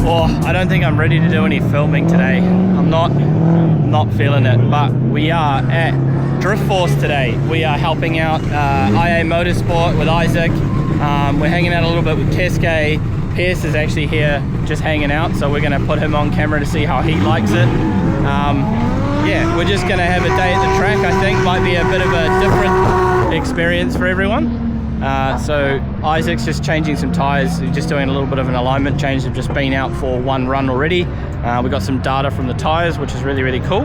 Oh, I don't think I'm ready to do any filming today. I'm not feeling it, but we are at Drift Force today. We are helping out IA Motorsport with Isaac. We're hanging out a little bit with Keske. Pierce is actually here just hanging out, so we're going to put him on camera to see how he likes it. Yeah, we're just going to have a day at the track. I think might be a bit of a different experience for everyone. So Isaac's just changing some tyres, just doing a little bit of an alignment change. They've just been out for one run already. We got some data from the tyres, which is really, really cool.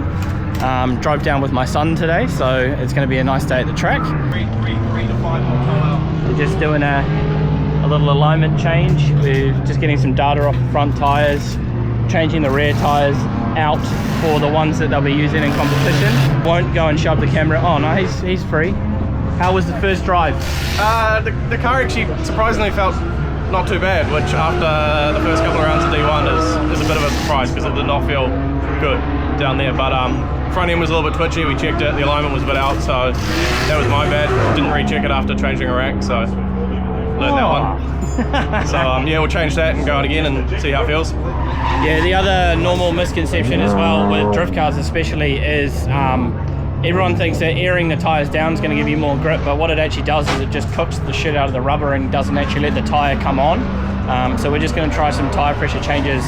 Drove down with my son today, so it's going to be a nice day at the track. We're just doing a little alignment change. We're just getting some data off the front tyres, changing the rear tyres out for the ones that they'll be using in competition. Won't go and shove the camera. Oh no, he's free. How was the first drive? The car actually surprisingly felt not too bad, which after the first couple of rounds of D1 is a bit of a surprise because it did not feel good down there. But front end was a little bit twitchy. We checked it, the alignment was a bit out, so that was my bad. Didn't recheck it after changing a rack, so learned that one. So yeah, we'll change that and go out again and see how it feels. Yeah, the other normal misconception as well with drift cars especially is everyone thinks that airing the tyres down is going to give you more grip, but what it actually does is it just cooks the shit out of the rubber and doesn't actually let the tyre come on. So we're just going to try some tyre pressure changes.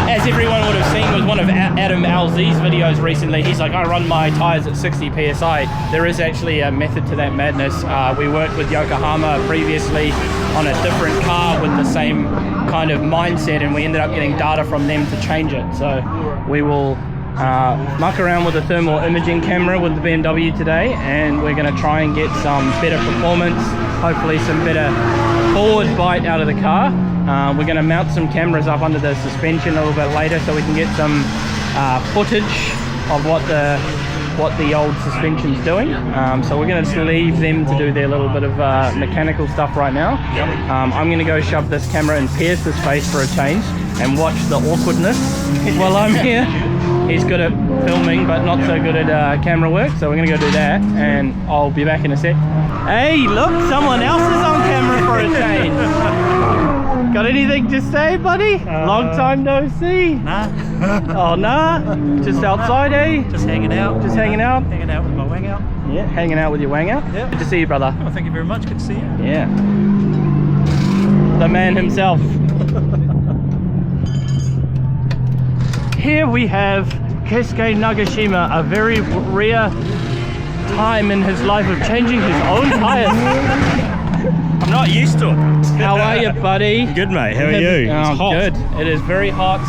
As everyone would have seen with one of Adam Alz's videos recently, he's like, I run my tyres at 60 PSI. There is actually a method to that madness. We worked with Yokohama previously on a different car with the same kind of mindset, and we ended up getting data from them to change it. So we will muck around with a thermal imaging camera with the BMW today, and we're going to try and get some better performance, hopefully some better forward bite out of the car. We're going to mount some cameras up under the suspension a little bit later so we can get some footage of what the old suspension's doing. So we're going to just leave them to do their little bit of mechanical stuff right now. I'm going to go shove this camera in Pierce's face for a change and watch the awkwardness while I'm here. He's good at filming but not so good at camera work, so we're going to go do that and I'll be back in a sec. Hey look, someone else is on camera for a change. Got anything to say, buddy? Long time no see. Nah. Oh nah, just outside, eh? Just hanging out. Just hanging out? Hanging out with my wang out. Yeah, hanging out with your wang out? Yeah. Good to see you, brother. Oh, thank you very much, good to see you. Yeah. The man himself. Here we have Keske Nagashima, a very rare time in his life of changing his own tyres. I'm not used to it. How are you, buddy? Good, mate. How are you? Oh, It's hot. good. It is very hot.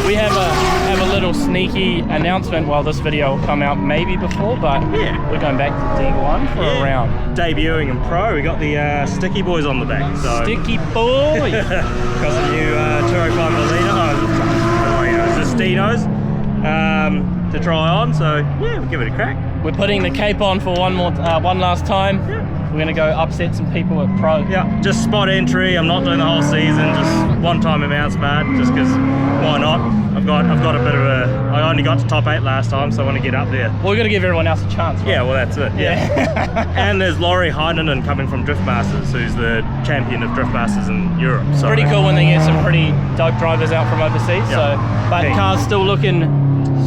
We have a little sneaky announcement. Well, this video will come out maybe before, but Yeah. we're going back to D1 for a round. Debuting in Pro, we got the Sticky Boys on the back. So Sticky boy. got some new Turo 5 Zastinos to try on. So yeah, we'll give it a crack. We're putting the cape on for one last time. Yeah. We're gonna go upset some people at Pro. Yeah, just spot entry. I'm not doing the whole season. Just one-time amounts, man. Just because, why not? I've got a bit of a. I only got to top 8 last time, so I want to get up there. Well, we're gonna give everyone else a chance. Right? Yeah, well that's it. Yeah. And there's Laurie Heinonen coming from Drift Masters, who's the champion of Drift Masters in Europe. So Pretty cool when they get some pretty dope drivers out from overseas. Yeah. So, but Hey. car's still looking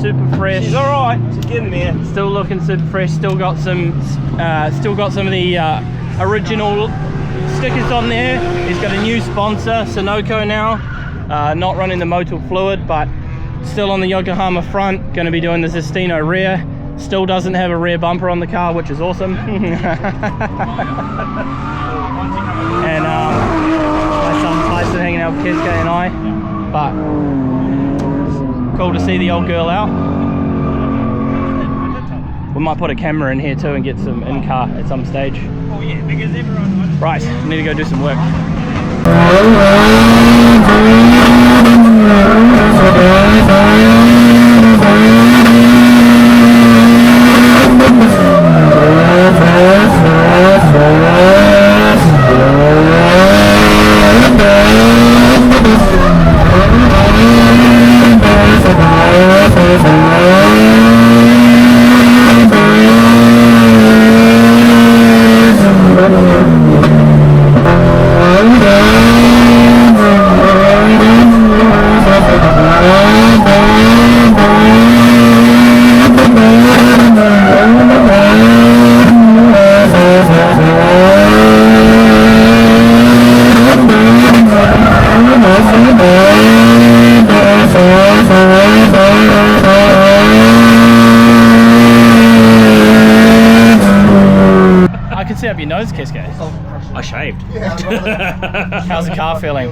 super fresh. She's all right. She's getting there. Still looking super fresh. Still got some of the original stickers on there. He's got a new sponsor, Sunoco now. Not running the Motul fluid, but still on the Yokohama front. Going to be doing the Zastino rear. Still doesn't have a rear bumper on the car, which is awesome. And my son Tyson hanging out with Keske and I. But cool to see the old girl out. We might put a camera in here too and get some in-car at some stage. Oh yeah, because everyone. Right, we need to go do some work. can see up your nose, Kiske. I shaved. How's the car feeling?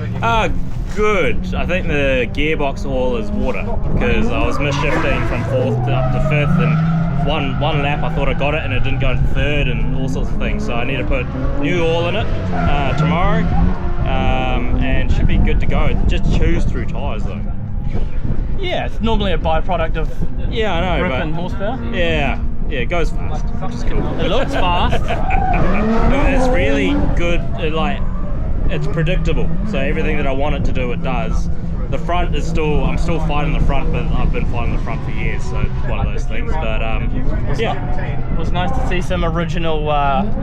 Good. I think the gearbox oil is water because I was misshifting from 4th to up to 5th, and one lap I thought I got it and it didn't go in 3rd and all sorts of things. So I need to put new oil in it tomorrow, and should be good to go. Just chews through tyres though. Yeah, it's normally a byproduct of Yeah, I know. grip But and horsepower. yeah, it goes fast, which is cool. It looks fast. It's really good. It's predictable. So everything that I want it to do, it does. The front is I'm still fighting the front, but I've been fighting the front for years, so it's one of those things. But yeah. It was nice to see some original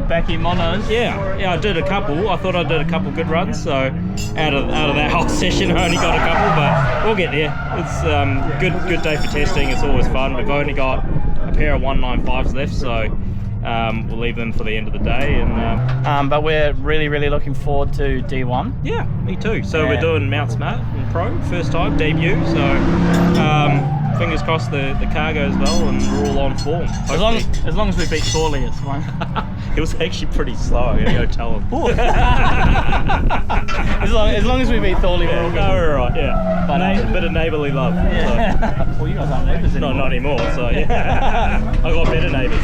backy monos. Yeah, I did a couple. I thought I did a couple good runs. So out of that whole session, I only got a couple, but we'll get there. It's good day for testing. It's always fun. We've only got a pair of 195s left, so we'll leave them for the end of the day. And but we're really looking forward to D1. yeah, me too. So Yeah. we're doing Mount Smart and Pro first time debut. So fingers crossed the car goes well and we're all on form. As long as we beat Thorley, it's fine. It was actually pretty slow. I gotta go tell him. as long as we beat Thorley, we're all good. No, we're all right. Yeah, but a bit of neighbourly love. Yeah. Well, you guys aren't neighbours So. anymore. Not anymore. So yeah, I got better neighbours.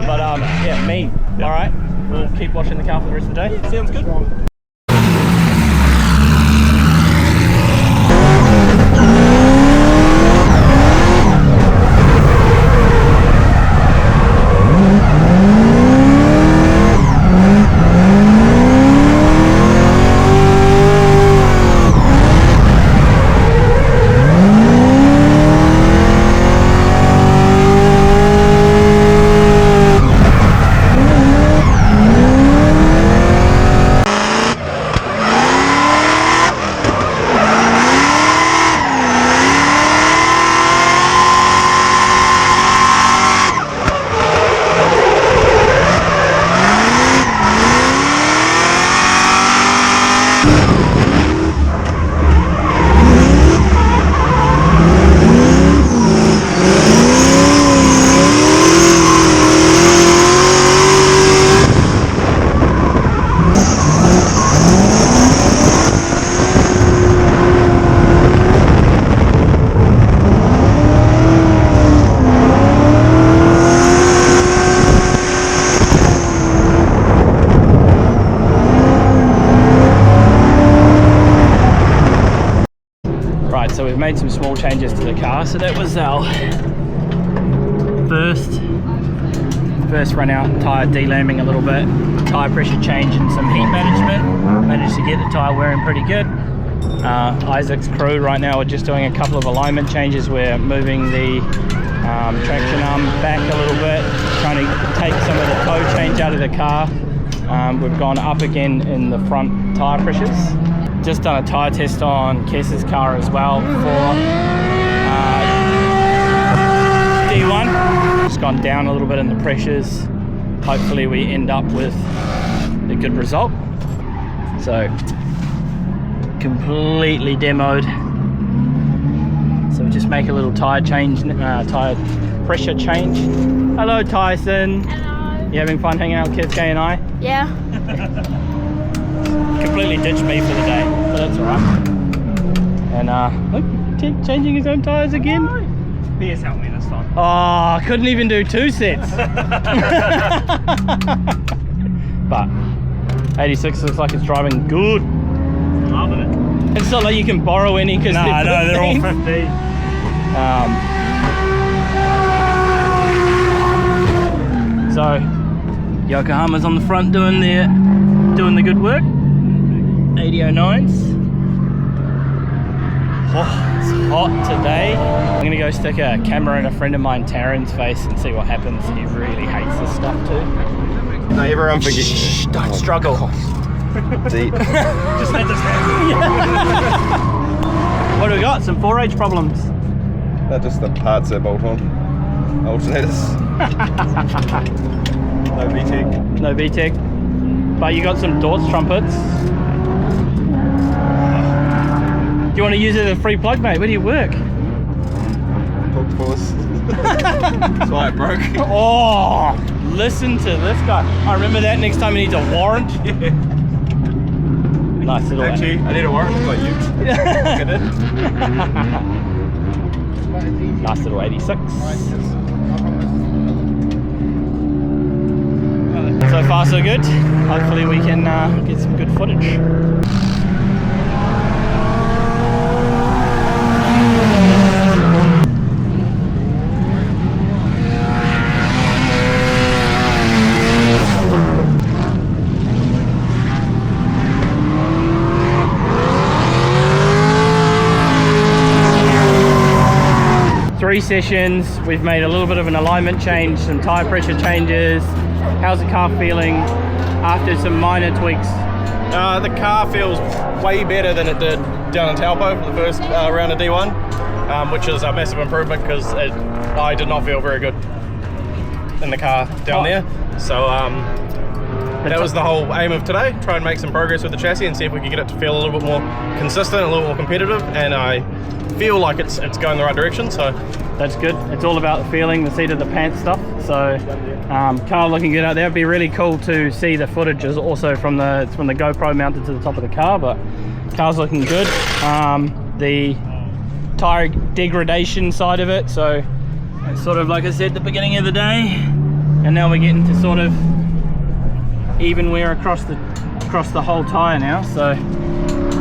But yeah, mean. Yeah. All right, we'll keep watching the car for the rest of the day. Sounds good. Right, so we've made some small changes to the car. So that was our first run out, tyre delambing a little bit, tyre pressure change and some heat management. Managed to get the tyre wearing pretty good. Isaac's crew right now are just doing a couple of alignment changes. We're moving the traction arm back a little bit, trying to take some of the toe change out of the car. We've gone up again in the front tyre pressures. Just done a tyre test on Kess's car as well for D1. Just gone down a little bit in the pressures. Hopefully we end up with a good result. So completely demoed. So we just make a little tyre change, tyre pressure change. Hello Tyson. Hello. You having fun hanging out with Kiske and I? Yeah. Completely ditched me for the day, but that's alright. And look, changing his own tyres again. Beers helped me this time. Oh, I couldn't even do 2 sets. But 86 looks like it's driving good. Loving it. It's not like you can borrow any because No, they're all 15. So Yokohama's on the front doing the good work. 8009s. Oh, it's hot today. I'm gonna go stick a camera in a friend of mine, Taryn's face, and see what happens. He really hates this stuff too. No, everyone forget. Shh, don't struggle. Deep. Just let this happen. What do we got? Some 4H problems. They're just the parts that bolt on. Alternators. No VTEC. No VTEC. But you got some Dortz trumpets. Do you want to use it as a free plug, mate? Where do you work? Talk force. That's why it broke. Oh, Listen to this guy. I remember that next time he needs a warrant. Nice little Actually, I need a warrant like you. I did. Nice little 86. So far so good. Hopefully we can get some good footage. Three sessions, we've made a little bit of an alignment change, some tire pressure changes. How's the car feeling after some minor tweaks? The car feels way better than it did down in Taupo for the first round of D1, which is a massive improvement because I did not feel very good in the car down there. So that was the whole aim of today, try and make some progress with the chassis and see if we can get it to feel a little bit more consistent, a little more competitive, and I feel like it's going the right direction, so that's good. It's all about the feeling, the seat of the pants stuff. So car looking good out there. It'd be really cool to see the footage is also from the GoPro mounted to the top of the car, but car's looking good. The tire degradation side of it, so it's sort of like I said at the beginning of the day, and now we're getting to sort of even wear across the whole tire now, so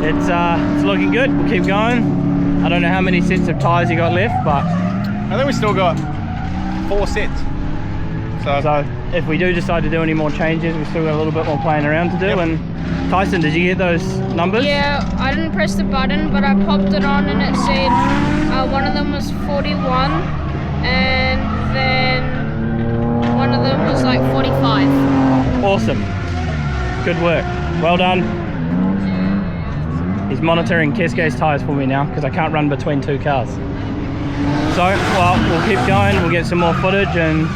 it's looking good. We'll keep going. I don't know how many sets of tires you got left, but I think we still got 4 sets. So if we do decide to do any more changes, we've still got a little bit more playing around to do. Yep. And Tyson, did you get those numbers? Yeah, I didn't press the button, but I popped it on and it said one of them was 41 and then one of them was like 45. Awesome. Good work. Well done. He's monitoring Cascades tires for me now because I can't run between two cars. So, well, we'll keep going. We'll get some more footage and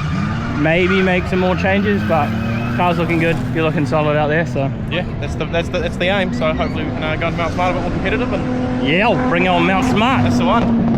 maybe make some more changes, but car's looking good. You're looking solid out there, so yeah, that's the aim. So hopefully we can go into Mount Smart a bit more competitive, and yeah, bring on Mount Smart. That's the one.